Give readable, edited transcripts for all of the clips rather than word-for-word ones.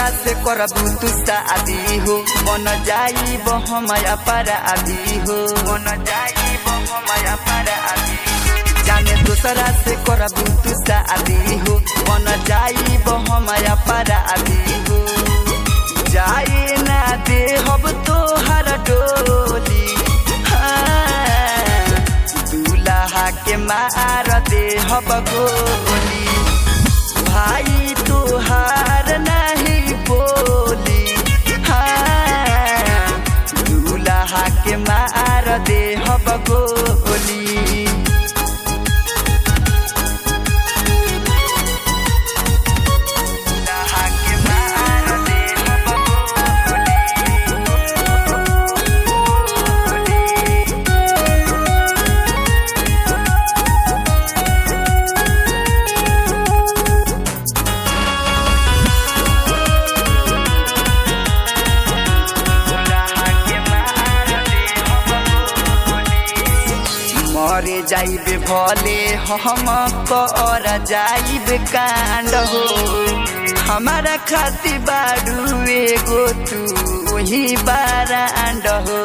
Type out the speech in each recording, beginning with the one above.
दूसरा से करबू तू शादी हो मन जाई बहमया पर आदि हो मन जाई बहमया पर आदि जाने दूसरा से करबू तू शादी हो मन जाई बहमया पर आदि हो जाए ना दे हब तो हर डोली दूल्हा के मार दे हब गोली भाई तुहार नहीं बोली दूल्हा के मार दे हब गोली मरे जाइबे भले हम कर जाइबे कांड हो हमारा खाती बारू एगो तू ही बारांड हो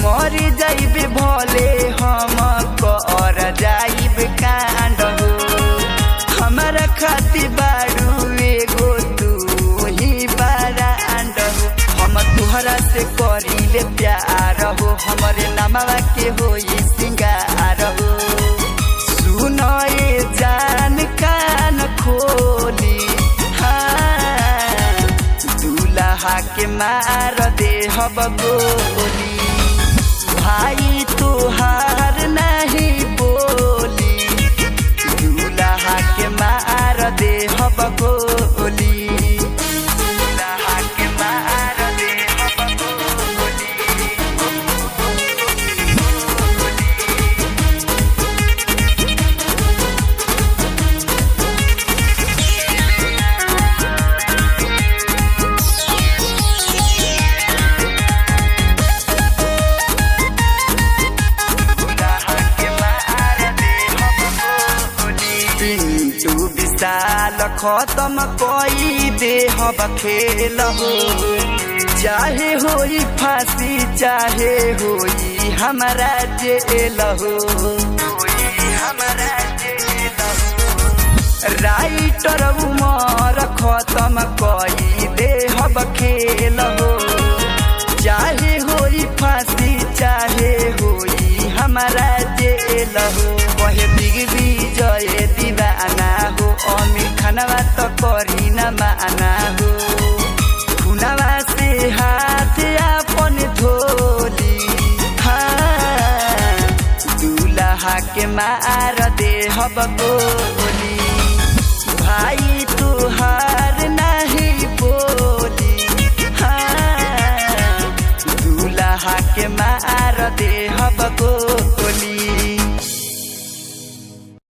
मरे जाइबे भले हम कर जाइबे कांड हो हमारा खाती बारू एगो तू ही बारांड हो हम तुहरा से करीले प्यार हो हमरे नामवा के होई सिंगार हो सुनो ये जान कान खोली दूल्हा के मार दे हब गोली भाई तुहार नहीं बोली दूल्हा के मार दे हब गोली साल खत्म कोई दे हब खेल हो चाहे होई फांसी चाहे होई हमारा जेल हो राइटर उमर खत्म कोई दे हब खेल हो चाहे होई फांसी चाहे होई हमारा जेल हो